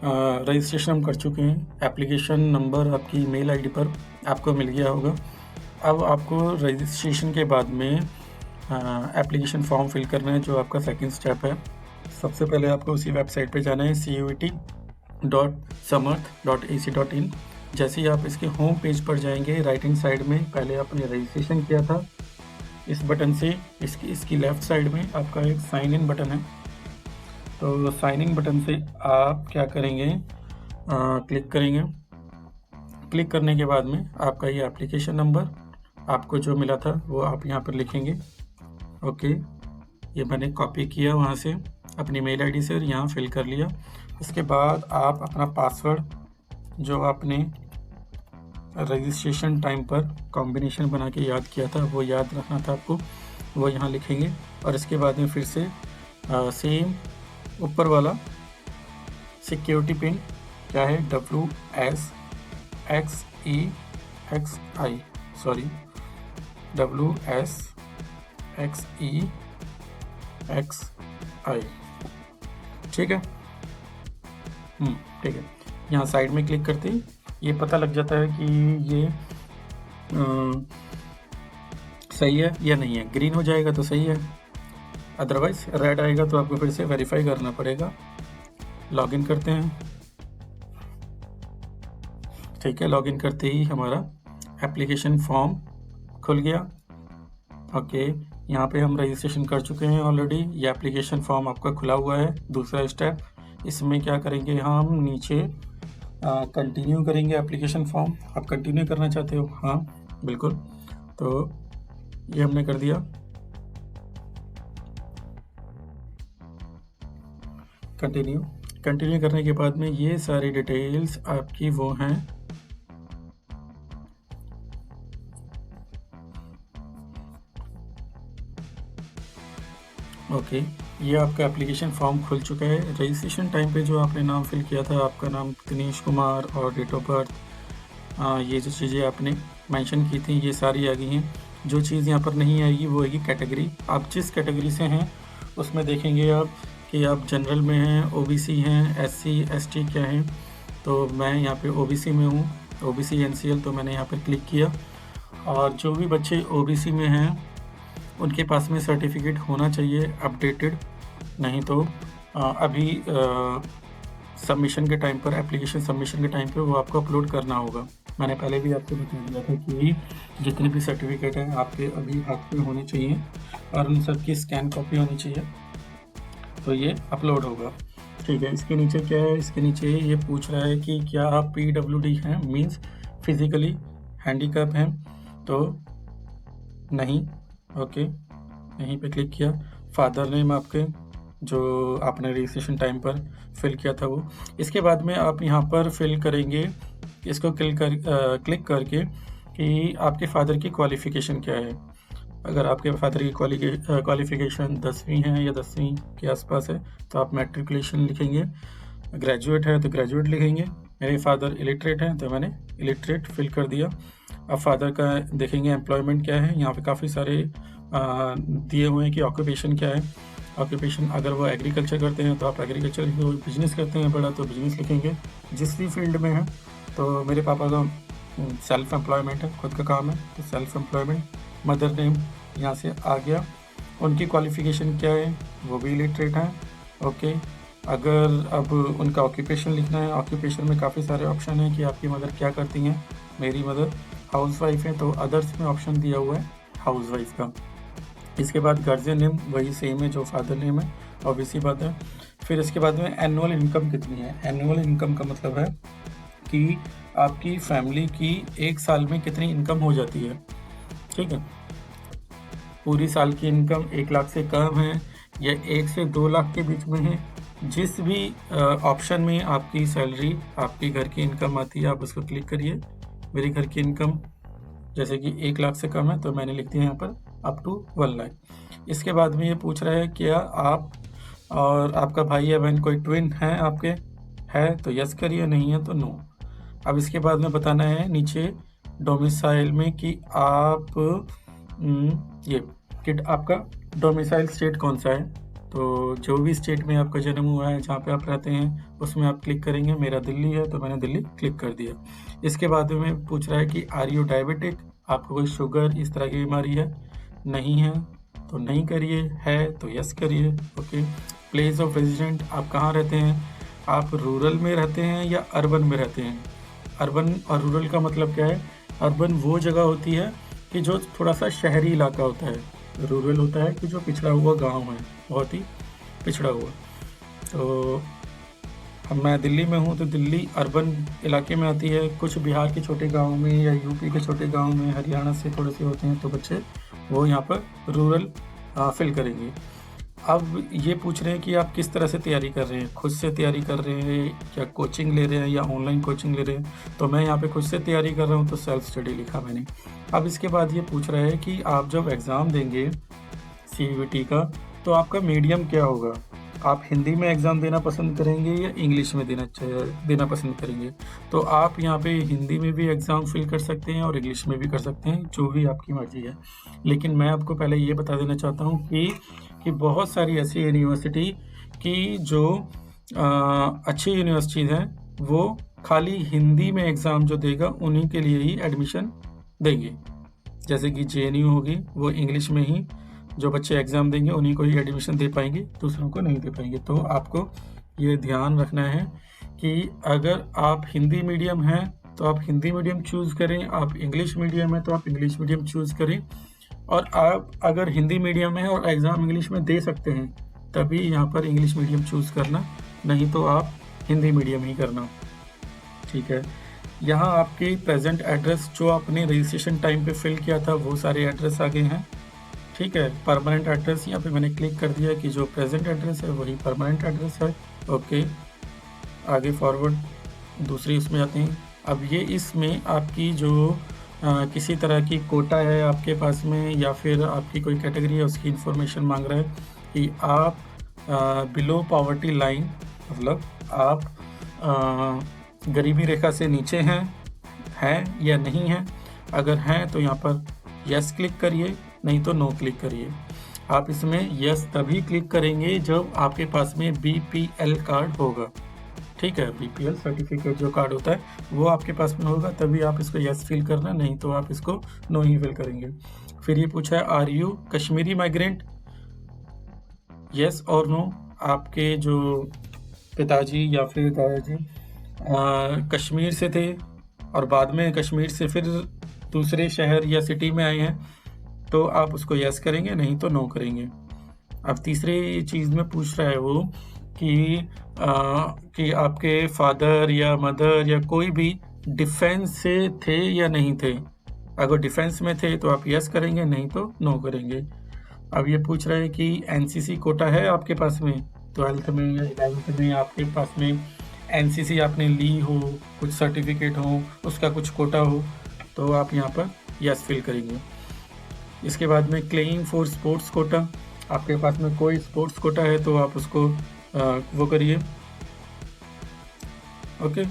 Registration हम कर चुके हैं। एप्लीकेशन नंबर आपकी ईमेल आईडी पर आपको मिल गया होगा। अब आपको रजिस्ट्रेशन के बाद में एप्लीकेशन फॉर्म फिल करना है, जो आपका सेकंड स्टेप है। सबसे पहले आपको उसी वेबसाइट पे जाना है CUET.samarth.ac.in। जैसे ही आप इसके होम पेज पर जाएंगे, राइट हैंड साइड में पहले आपने रजिस्ट्रेशन किया था, इस बटन से इसकी लेफ़्ट साइड में आपका एक साइन इन बटन है। तो साइन इन बटन से आप क्या करेंगे, क्लिक करेंगे। क्लिक करने के बाद में आपका ये एप्लीकेशन नंबर आपको जो मिला था वो आप यहाँ पर लिखेंगे। ओके, ये मैंने कॉपी किया वहाँ से अपनी मेल आईडी से और यहाँ फिल कर लिया। इसके बाद आप अपना पासवर्ड जो आपने रजिस्ट्रेशन टाइम पर कॉम्बिनेशन बना के याद किया था, वो याद रखना था आपको, वो यहाँ लिखेंगे। और इसके बाद में फिर से सेम ऊपर वाला सिक्योरिटी पिन क्या है, WSXEXI। ठीक है, ठीक है। यहाँ साइड में क्लिक करते ही ये पता लग जाता है कि ये सही है या नहीं है। ग्रीन हो जाएगा तो सही है, अदरवाइज रेड आएगा तो आपको फिर से वेरीफाई करना पड़ेगा। लॉगिन करते हैं। ठीक है, लॉगिन करते ही हमारा एप्लीकेशन फॉर्म खुल गया। ओके, यहाँ पे हम रजिस्ट्रेशन कर चुके हैं ऑलरेडी। ये एप्लीकेशन फॉर्म आपका खुला हुआ है। दूसरा स्टेप, इसमें क्या करेंगे, हम नीचे कंटिन्यू करेंगे एप्लीकेशन फॉर्म। आप कंटिन्यू करना चाहते हो? हाँ बिल्कुल, तो ये हमने कर दिया। कंटिन्यू करने के बाद में ये सारी डिटेल्स आपकी वो हैं। ओके, ये आपका एप्लीकेशन फॉर्म खुल चुका है। रजिस्ट्रेशन टाइम पे जो आपने नाम फिल किया था, आपका नाम दिनेश कुमार और डेट ऑफ बर्थ, ये जो चीज़ें आपने मेंशन की थी ये सारी आ गई हैं। जो चीज़ यहाँ पर नहीं आएगी वो आएगी कैटेगरी। आप जिस कैटेगरी से हैं उसमें देखेंगे आप कि आप जनरल में हैं, ओबीसी हैं, एससी एसटी क्या हैं। तो मैं यहाँ पे ओबीसी में हूँ, ओबीसी एनसीएल, तो मैंने यहाँ पर क्लिक किया। और जो भी बच्चे ओबीसी में हैं उनके पास में सर्टिफिकेट होना चाहिए अपडेटेड, नहीं तो अभी सबमिशन के टाइम पर, एप्लीकेशन सबमिशन के टाइम पे वो आपको अपलोड करना होगा। मैंने पहले भी आपको बता दिया था कि जितने भी सर्टिफिकेट हैं आपके अभी हाथ में होने चाहिए और उन सब की स्कैन कॉपी होनी चाहिए, तो ये अपलोड होगा। ठीक है, इसके नीचे क्या है, इसके नीचे ये पूछ रहा है कि क्या आप PWD हैं, मीन्स फिजिकली हैंडीकैप हैं, तो नहीं। ओके, यहीं पे क्लिक किया। फादर नेम आपके जो आपने रजिस्ट्रेशन टाइम पर फिल किया था वो। इसके बाद में आप यहाँ पर फिल करेंगे, इसको क्लिक करके कि आपके फादर की क्वालिफ़िकेशन क्या है। अगर आपके फादर की क्वालिफ़िकेशन 10वीं है या 10वीं के आसपास है तो आप मैट्रिकुलेशन लिखेंगे। ग्रेजुएट है तो ग्रेजुएट लिखेंगे। मेरे फादर इलिटरेट हैं तो मैंने इलिटरेट फिल कर दिया। अब फादर का देखेंगे एम्प्लॉयमेंट क्या है। यहाँ पे काफ़ी सारे दिए हुए हैं कि ऑक्यूपेशन क्या है। ऑक्यूपेशन अगर वो एग्रीकल्चर करते हैं तो आप एग्रीकल्चर लिखेंगे, बिजनेस करते हैं बड़ा तो बिजनेस लिखेंगे, जिस भी फील्ड में है। तो मेरे पापा का सेल्फ एम्प्लॉयमेंट है, खुद का काम है, तो सेल्फ एम्प्लॉयमेंट। मदर नेम यहाँ से आ गया। उनकी क्वालिफ़िकेशन क्या है, वो भी इलिटरेट हैं। ओके, अगर अब उनका ऑक्यूपेशन लिखना है, ऑक्यूपेशन में काफ़ी सारे ऑप्शन हैं कि आपकी मदर क्या करती हैं। मेरी मदर हाउसवाइफ है, तो अदर्स में ऑप्शन दिया हुआ है हाउसवाइफ का। इसके बाद गार्जियन नेम वही सेम है जो फादर नेम है, ऑब्वियसली बात है। फिर इसके बाद में एनुअल इनकम कितनी है। एनुअल इनकम का मतलब है कि आपकी फैमिली की एक साल में कितनी इनकम हो जाती है। ठीक है, पूरी साल की इनकम 1 लाख से कम है या 1 से 2 लाख के बीच में है, जिस भी ऑप्शन में आपकी सैलरी, आपकी घर की इनकम आती है, आप उसको क्लिक करिए। मेरी घर की इनकम जैसे कि 1 लाख से कम है तो मैंने लिख दिया यहाँ पर अप टू 1 लाख। इसके बाद में ये पूछ रहा है क्या आप और आपका भाई या बहन कोई ट्विन है आपके, है तो यस करिए, नहीं है तो नो। अब इसके बाद में बताना है नीचे डोमिसाइल में कि आप ये कि आपका डोमिसाइल स्टेट कौन सा है। तो जो भी स्टेट में आपका जन्म हुआ है, जहाँ पे आप रहते हैं, उसमें आप क्लिक करेंगे। मेरा दिल्ली है तो मैंने दिल्ली क्लिक कर दिया। इसके बाद में पूछ रहा है कि आर यू डायबिटिक, आपको कोई शुगर इस तरह की बीमारी है? नहीं है तो नहीं करिए, है तो यस करिए। ओके। प्लेस ऑफ रेजिडेंट, आप कहाँ रहते हैं? आप रूरल में रहते हैं या अर्बन में रहते हैं? अर्बन और रूरल का मतलब क्या है? अर्बन वो जगह होती है कि जो थोड़ा सा शहरी इलाका होता है। रूरल होता है कि जो पिछड़ा हुआ गांव है, बहुत ही पिछड़ा हुआ। तो अब मैं दिल्ली में हूँ तो दिल्ली अर्बन इलाके में आती है। कुछ बिहार के छोटे गांव में या यूपी के छोटे गांव में, हरियाणा से थोड़े से होते हैं तो बच्चे वो यहाँ पर रूरल फिल करेंगे। अब ये पूछ रहे हैं कि आप किस तरह से तैयारी कर रहे हैं, खुद से तैयारी कर रहे हैं या कोचिंग ले रहे हैं या ऑनलाइन कोचिंग ले रहे हैं? तो मैं यहाँ पे खुद से तैयारी कर रहा हूँ तो सेल्फ स्टडी लिखा मैंने। अब इसके बाद ये पूछ रहा है कि आप जब एग्ज़ाम देंगे CVT का तो आपका मीडियम क्या होगा? आप हिंदी में एग्ज़ाम देना पसंद करेंगे या इंग्लिश में देना पसंद करेंगे? तो आप यहाँ पे हिंदी में भी एग्ज़ाम फिल कर सकते हैं और इंग्लिश में भी कर सकते हैं, जो भी आपकी मर्ज़ी है। लेकिन मैं आपको पहले ये बता देना चाहता हूँ कि बहुत सारी ऐसी यूनिवर्सिटी की जो अच्छी यूनिवर्सिटीज़ हैं, वो खाली हिंदी में एग्ज़ाम जो देगा उन्हीं के लिए ही एडमिशन देंगे। जैसे कि JNU होगी, वो इंग्लिश में ही जो बच्चे एग्ज़ाम देंगे उन्हीं को ही एडमिशन दे पाएंगे, दूसरों को नहीं दे पाएंगे। तो आपको ये ध्यान रखना है कि अगर आप हिंदी मीडियम हैं तो आप हिंदी मीडियम चूज़ करें, आप इंग्लिश मीडियम है तो आप इंग्लिश मीडियम चूज़ करें। और आप अगर हिंदी मीडियम है और एग्ज़ाम इंग्लिश में दे सकते हैं तभी यहाँ पर इंग्लिश मीडियम चूज़ करना, नहीं तो आप हिंदी मीडियम ही करना। ठीक है। यहाँ आपके प्रेजेंट एड्रेस जो आपने रजिस्ट्रेशन टाइम पे फिल किया था वो सारे एड्रेस आ गए हैं। ठीक है। परमानेंट एड्रेस यहाँ पे मैंने क्लिक कर दिया कि जो प्रेजेंट एड्रेस है वही परमानेंट एड्रेस है। ओके, आगे फॉरवर्ड दूसरी उसमें आते हैं। अब ये इसमें आपकी जो किसी तरह की कोटा है आपके पास में या फिर आपकी कोई कैटेगरी है उसकी इन्फॉर्मेशन मांग रहा है कि आप बिलो पॉवर्टी लाइन, मतलब आप गरीबी रेखा से नीचे हैं या नहीं हैं। अगर हैं तो यहाँ पर यस क्लिक करिए, नहीं तो नो क्लिक करिए। आप इसमें यस तभी क्लिक करेंगे जब आपके पास में BPL कार्ड होगा। ठीक है, BPL सर्टिफिकेट जो कार्ड होता है वो आपके पास में होगा, तभी आप इसको यस फिल करना, नहीं तो आप इसको नो ही फिल करेंगे। फिर ये पूछा है are you Kashmiri migrant, yes और नो। आपके जो पिताजी या फिर दादाजी कश्मीर से थे और बाद में कश्मीर से फिर दूसरे शहर या सिटी में आए हैं तो आप उसको यस करेंगे, नहीं तो नो करेंगे। अब तीसरी चीज़ में पूछ रहा है वो कि आपके फादर या मदर या कोई भी डिफेंस से थे या नहीं थे। अगर डिफेंस में थे तो आप यस करेंगे, नहीं तो नो करेंगे। अब ये पूछ रहा है कि NCC कोटा है आपके पास में, 12th में या 11th में आपके पास में NCC आपने ली हो, कुछ सर्टिफिकेट हो, उसका कुछ कोटा हो, तो आप यहाँ पर यस फिल करेंगे। इसके बाद में क्लेम फॉर स्पोर्ट्स कोटा, आपके पास में कोई स्पोर्ट्स कोटा है तो आप उसको वो करिए। ओके,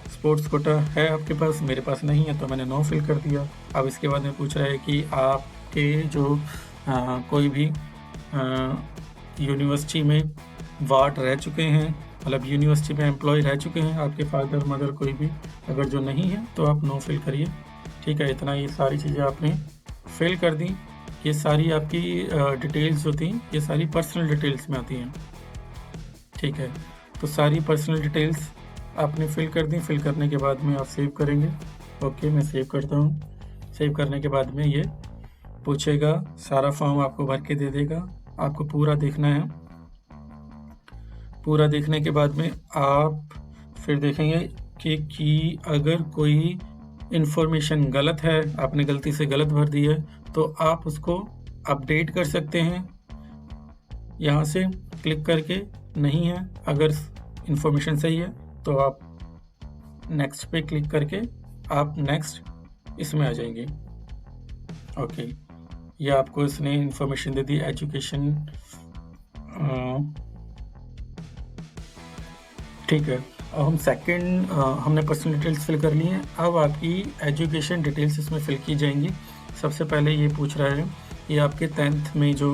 स्पोर्ट्स कोटा है आपके पास, मेरे पास नहीं है तो मैंने नो फिल कर दिया। अब इसके बाद में पूछ रहा है कि आपके जो कोई भी यूनिवर्सिटी में वार्ड रह चुके हैं, मतलब यूनिवर्सिटी में एम्प्लॉय रह चुके हैं आपके फादर मदर कोई भी, अगर जो नहीं है तो आप नो फिल करिए। ठीक है, इतना ये सारी चीज़ें आपने फिल कर दी। ये सारी आपकी डिटेल्स जो थी ये सारी पर्सनल डिटेल्स में आती हैं। ठीक है, तो सारी पर्सनल डिटेल्स आपने फिल कर दी। फिल करने के बाद में आप सेव करेंगे। ओके, मैं सेव करता हूँ। सेव करने के बाद में ये पूछेगा, सारा फॉर्म आपको भर के दे देगा, आपको पूरा देखना है। पूरा देखने के बाद में आप फिर देखेंगे कि अगर कोई इन्फॉर्मेशन गलत है, आपने गलती से गलत भर दी है, तो आप उसको अपडेट कर सकते हैं यहाँ से क्लिक करके। नहीं है, अगर इन्फॉर्मेशन सही है तो आप नेक्स्ट पे क्लिक करके आप नेक्स्ट इसमें आ जाएंगे। ओके, ये आपको इसने इन्फॉर्मेशन दे दी एजुकेशन। ठीक है, अब हम सेकंड हमने पर्सनल डिटेल्स फिल कर ली हैं। अब आपकी एजुकेशन डिटेल्स इसमें फिल की जाएंगी। सबसे पहले ये पूछ रहा है ये आपके 10th में जो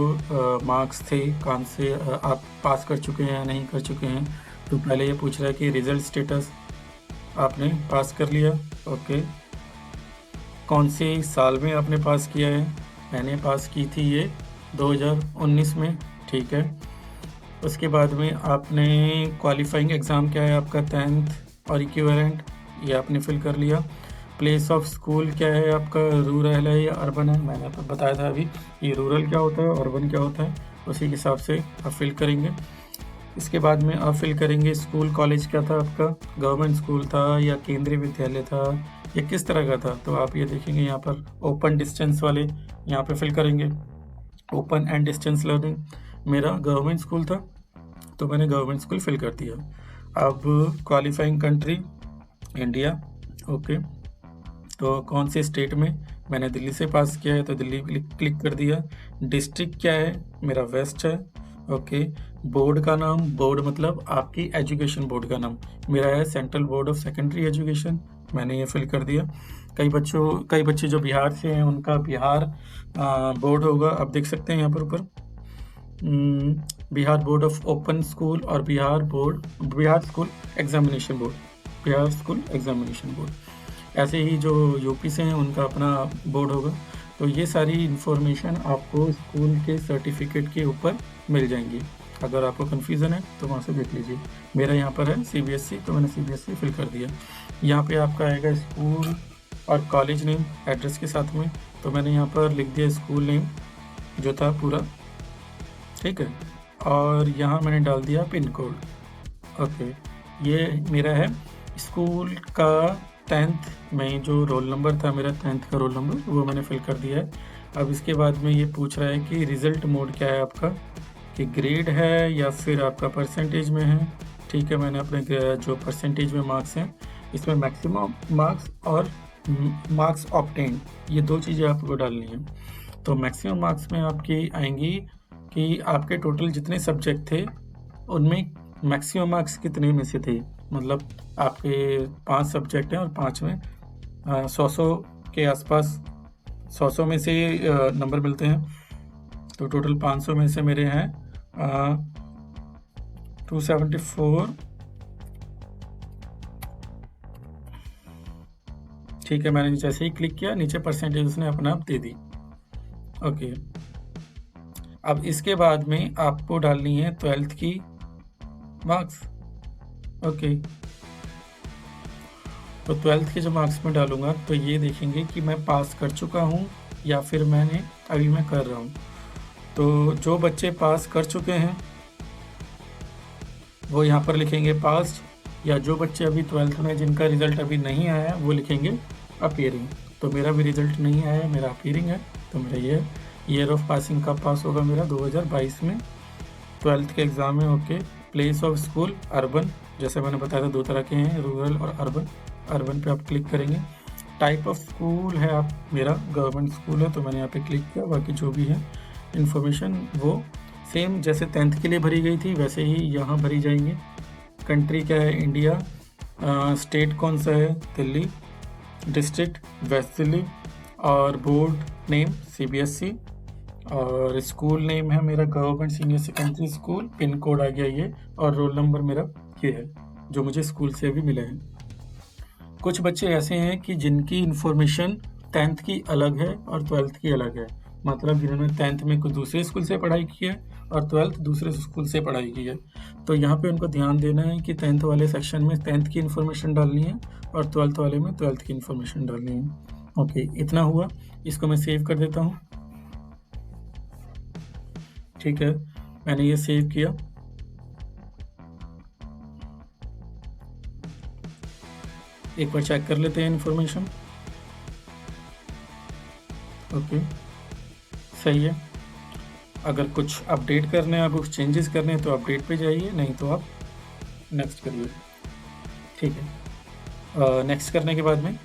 मार्क्स थे, कौन से आप पास कर चुके हैं या नहीं कर चुके हैं। तो पहले ये पूछ रहा है कि रिजल्ट स्टेटस आपने पास कर लिया, ओके। कौन से साल में आपने पास किया है, मैंने पास की थी ये 2019 में, ठीक है। उसके बाद में आपने क्वालिफाइंग एग्ज़ाम क्या है आपका 10th और इक्विवेलेंट, ये आपने फिल कर लिया। प्लेस ऑफ स्कूल क्या है आपका, रूरल है या अर्बन है, मैंने आपको बताया था अभी ये रूरल क्या होता है, अर्बन क्या होता है, उसी के हिसाब से आप फिल करेंगे। इसके बाद में आप फिल करेंगे स्कूल कॉलेज क्या था आपका, गवर्नमेंट स्कूल था या केंद्रीय विद्यालय था या किस तरह का था। तो आप ये देखेंगे यहाँ पर ओपन डिस्टेंस वाले यहाँ पे फिल करेंगे, ओपन एंड डिस्टेंस लर्निंग। मेरा गवर्नमेंट स्कूल था तो मैंने गवर्नमेंट स्कूल फिल कर दिया। अब क्वालिफाइंग कंट्री इंडिया, ओके। तो कौन से स्टेट में, मैंने दिल्ली से पास किया है तो दिल्ली क्लिक कर दिया। डिस्ट्रिक्ट क्या है, मेरा वेस्ट है, ओके। बोर्ड का नाम, बोर्ड मतलब आपकी एजुकेशन बोर्ड का नाम, मेरा है central board of secondary education, मैंने ये फिल कर दिया। कई बच्चे जो बिहार से हैं उनका बिहार बोर्ड होगा, आप देख सकते हैं यहाँ पर ऊपर Bihar board of open school और बिहार स्कूल एग्जामिनेशन बोर्ड। ऐसे ही जो यूपी से हैं उनका अपना बोर्ड होगा। तो ये सारी इन्फॉर्मेशन आपको स्कूल के सर्टिफिकेट के ऊपर मिल जाएंगी। अगर आपको कन्फ्यूज़न है तो वहाँ से देख लीजिए। मेरा यहाँ पर है CBSE, तो मैंने CBSE फिल कर दिया। यहाँ पे आपका आएगा स्कूल और कॉलेज नेम एड्रेस के साथ में, तो मैंने यहाँ पर लिख दिया स्कूल नेम जो था पूरा, ठीक है। और यहाँ मैंने डाल दिया पिन कोड, ओके। ये मेरा है स्कूल का 10th में जो रोल नंबर था, मेरा 10th का रोल नंबर, वो मैंने फिल कर दिया है। अब इसके बाद में ये पूछ रहा है कि रिज़ल्ट मोड क्या है आपका, कि ग्रेड है या फिर आपका परसेंटेज में है, ठीक है। मैंने अपने जो परसेंटेज में मार्क्स हैं इसमें मैक्सिमम मार्क्स और मार्क्स ऑब्टेन, ये दो चीज़ें आपको डालनी है। तो मैक्सिमम मार्क्स में आपकी आएंगी कि आपके टोटल जितने सब्जेक्ट थे उनमें मैक्सिमम मार्क्स कितने में से थे, मतलब आपके 5 सब्जेक्ट हैं और 5 में 100 के आसपास 100 में से नंबर मिलते हैं। तो टोटल 500 में से मेरे हैं 274, ठीक है। मैंने जैसे ही क्लिक किया नीचे परसेंटेज उसने अपने आप दे दी, ओके। अब इसके बाद में आपको डालनी है 12th की मार्क्स, ओके। तो 12th के जो मार्क्स में डालूंगा तो ये देखेंगे कि मैं पास कर चुका हूँ या फिर अभी मैं कर रहा हूँ। तो जो बच्चे पास कर चुके हैं वो यहाँ पर लिखेंगे पास, या जो बच्चे अभी 12th में जिनका रिज़ल्ट अभी नहीं आया है वो लिखेंगे अपीयरिंग। तो मेरा भी रिज़ल्ट नहीं आया है, मेरा अपीयरिंग है, तो मेरा ये ईयर ऑफ पासिंग कब पास होगा, मेरा 2022 में 12th के एग्ज़ाम में, okay. Place of school urban, जैसे मैंने बताया था 2 तरह के हैं, रूरल और अर्बन। अर्बन पे आप क्लिक करेंगे। टाइप ऑफ स्कूल है आप, मेरा गवर्नमेंट स्कूल है तो मैंने यहाँ पे क्लिक किया। बाकी जो भी है इन्फॉर्मेशन वो सेम जैसे 10th के लिए भरी गई थी वैसे ही यहाँ भरी जाएंगे। कंट्री क्या है, इंडिया। स्टेट कौन सा है, दिल्ली। District west Delhi. और बोर्ड नेम CBSE। और स्कूल नेम है मेरा government senior secondary school. Pin code आ गया ये, और रोल नंबर मेरा ये है जो मुझे स्कूल से भी मिला है। कुछ बच्चे ऐसे हैं कि जिनकी इन्फॉर्मेशन 10th की अलग है और 12th की अलग है, मतलब जिन्होंने 10th में कुछ दूसरे स्कूल से पढ़ाई की है और 12th दूसरे स्कूल से पढ़ाई की है। तो यहाँ पे उनको ध्यान देना है कि 10th वाले सेक्शन में 10th की इन्फॉर्मेशन डालनी है और 12th वाले में 12th की इन्फॉर्मेशन डालनी है, ओके। इतना हुआ, इसको मैं सेव कर देता हूँ, ठीक है। मैंने ये सेव किया। एक बार चेक कर लेते हैं इन्फॉर्मेशन, ओके सही है। अगर कुछ अपडेट करने हैं, आपको कुछ चेंजेस करने हैं तो अपडेट पे जाइए, नहीं तो आप नेक्स्ट करिए, ठीक है। नेक्स्ट करने के बाद में